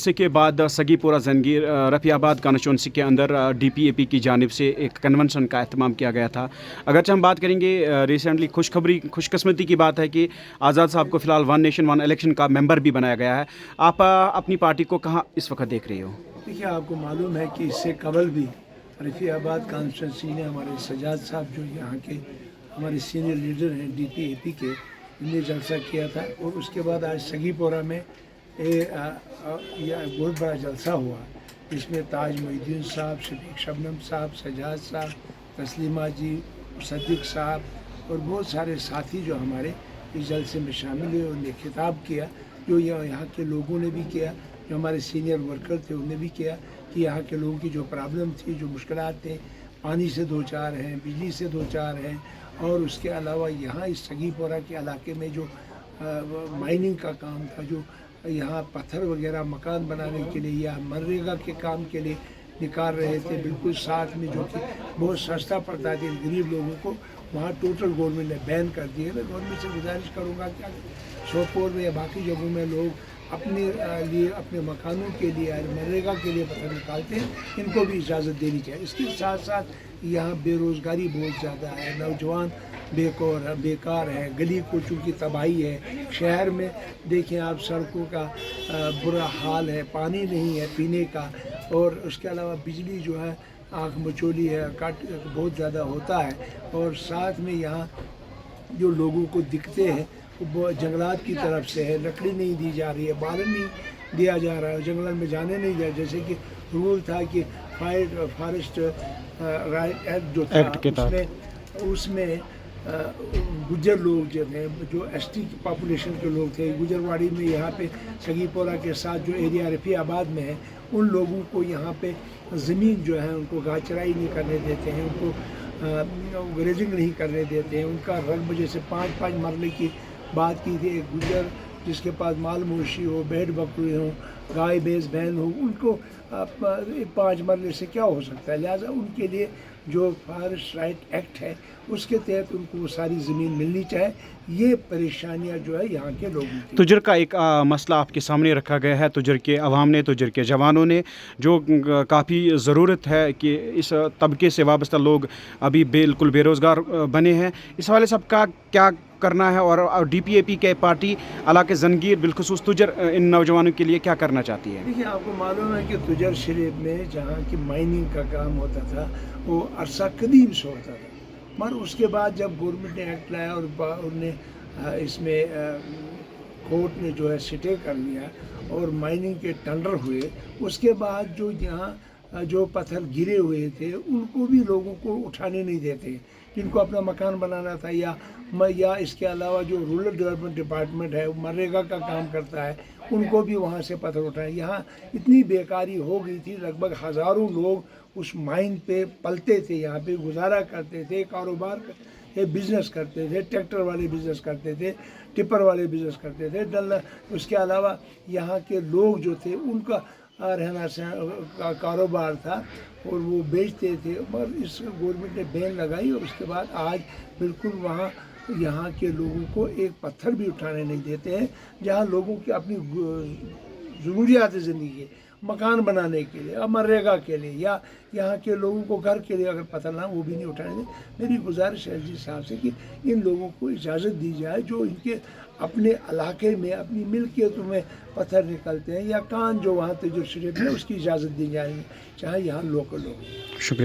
عرصے کے بعد سگی پورہ زنگیر رفیع آباد کانسٹیچوئنسی کے اندر DPAP کی جانب سے ایک کنونشن کا اہتمام کیا گیا تھا. اگرچہ ہم بات کریں گے ریسنٹلی خوش قسمتی کی بات ہے کہ آزاد صاحب کو فی الحال ون نیشن ون الیکشن کا ممبر بھی بنایا گیا ہے. آپ اپنی پارٹی کو کہاں اس وقت دیکھ رہے ہو؟ دیکھیے، آپ کو معلوم ہے کہ اس سے قبل بھی رفیع آباد کانسٹیچوئنسی نے ہمارے سجاد صاحب جو یہاں کے ہمارے سینئر لیڈر ہیں DPAP کے، انہوں نے جلسہ کیا تھا. اور اس کے بعد آج سگی پورہ میں بہت بڑا جلسہ ہوا، جس میں تاج محی الدین صاحب، شفیق شبنم صاحب، سجاد صاحب، تسلیمہ جی، صدیق صاحب اور بہت سارے ساتھی جو ہمارے اس جلسے میں شامل ہوئے. انہوں نے خطاب کیا جو یہاں کے لوگوں نے بھی کیا، جو ہمارے سینئر ورکر تھے انہوں نے بھی کیا کہ یہاں کے لوگوں کی جو پرابلم تھی، جو مشکلات تھے، پانی سے دو چار ہیں، بجلی سے دو چار ہیں، اور اس کے علاوہ یہاں اس سگی پورہ کے علاقے میں جو مائننگ کا کام تھا، جو یہاں پتھر وغیرہ مکان بنانے کے لیے یا منریگا کے کام کے لیے نکال رہے تھے، بالکل ساتھ میں جو کہ بہت سستا پڑتا ہے غریب لوگوں کو، وہاں ٹوٹل گورنمنٹ نے بین کر دیا. میں گورنمنٹ سے گزارش کروں گا کہ شوپور میں یا باقی جگہوں میں لوگ اپنے لیے، اپنے مکانوں کے لیے، منریگا کے لیے پتھر نکالتے ہیں، ان کو بھی اجازت دینی چاہیے. اس کے ساتھ ساتھ یہاں بے روزگاری بہت زیادہ ہے، نوجوان بیکار ہے، گلی کوچوں کی تباہی ہے. شہر میں دیکھیں آپ، سڑکوں کا برا حال ہے، پانی نہیں ہے پینے کا، اور اس کے علاوہ بجلی جو ہے آنکھ مچولی ہے، کٹ بہت زیادہ ہوتا ہے. اور ساتھ میں یہاں جو لوگوں کو دکھتے ہیں وہ جنگلات کی طرف سے ہے، لکڑی نہیں دی جا رہی ہے، بالن نہیں دیا جا رہا ہے، جنگلات میں جانے نہیں دیا. جیسے کہ رول تھا کہ فارسٹ رائٹ ایکٹ جو تھا، اس میں گجر لوگ جو تھے، جو ST کی پاپولیشن کے لوگ تھے، گجرواڑی میں یہاں پہ سگی پورہ کے ساتھ جو ایریا رفیع آباد میں ہے، ان لوگوں کو یہاں پہ زمین جو ہے ان کو گھاس چرائی نہیں کرنے دیتے ہیں، ان کو گریزنگ نہیں کرنے دیتے ہیں. ان کا رقبہ جیسے 5 مرلے کی بات کی تھی، ایک گجر جس کے پاس مال مویشی ہو، بھیڑ بکری ہو، گائے بھینس بہن ہو، ان کو 5 مرلے سے کیا ہو سکتا ہے. لہٰذا ان کے لیے جو فارسٹ رائٹ ایکٹ ہے اس کے تحت ان کو وہ ساری زمین ملنی چاہے. یہ پریشانیاں جو ہے یہاں کے لوگوں کی. تجر کا ایک مسئلہ آپ کے سامنے رکھا گیا ہے، تجر کے عوام نے، تجر کے جوانوں نے، جو کافی ضرورت ہے کہ اس طبقے سے وابستہ لوگ ابھی بالکل بے روزگار بنے ہیں. اس حوالے سے کا کیا کرنا ہے، اور DPAP کے پارٹی علاقے زنگیر بالخصوص تجر ان نوجوانوں کے لیے کیا کرنا چاہتی ہے؟ دیکھیے، آپ کو معلوم ہے کہ تجر شریف میں جہاں کی مائننگ کا کام ہوتا تھا وہ عرصہ قدیم سے ہوتا تھا، مگر اس کے بعد جب گورنمنٹ نے ایکٹ لایا اور انہوں نے اس میں کورٹ نے جو ہے سٹے کر لیا اور مائننگ کے ٹینڈر ہوئے، اس کے بعد جو یہاں جو پتھر گرے ہوئے تھے ان کو بھی لوگوں کو اٹھانے نہیں دیتے، جن کو اپنا مکان بنانا تھا. یا اس کے علاوہ جو رورل ڈیولپمنٹ ڈپارٹمنٹ ہے، منریگا کا کام کرتا ہے، ان کو بھی وہاں سے پتھر اٹھائے. یہاں اتنی بیکاری ہو گئی تھی، لگ بھگ ہزاروں لوگ اس مائن پہ پلتے تھے، یہاں پہ گزارا کرتے تھے، کاروبار بزنس کرتے تھے، ٹریکٹر والے بزنس کرتے تھے، ٹپر والے بزنس کرتے تھے. اس کے علاوہ یہاں کے لوگ جو تھے ان کا رہنا سہنا کاروبار تھا اور وہ بیچتے تھے. اور اس گورنمنٹ نے بین لگائی اور اس کے بعد آج بالکل وہاں یہاں کے لوگوں کو ایک پتھر بھی اٹھانے نہیں دیتے ہیں. جہاں لوگوں کی اپنی ضروریات زندگی، مکان بنانے کے لیے، منریگا کے لیے، یا یہاں کے لوگوں کو گھر کے لیے اگر پتھر نہ وہ بھی نہیں اٹھانے دیں. میری گزارش ہے جی صاحب سے کہ ان لوگوں کو اجازت دی جائے جو ان کے اپنے علاقے میں، اپنی ملکیتوں میں پتھر نکلتے ہیں، یا کان جو وہاں تجر شریف ہے اس کی اجازت دی جائے، چاہے یہاں لوکل ہو. شکریہ.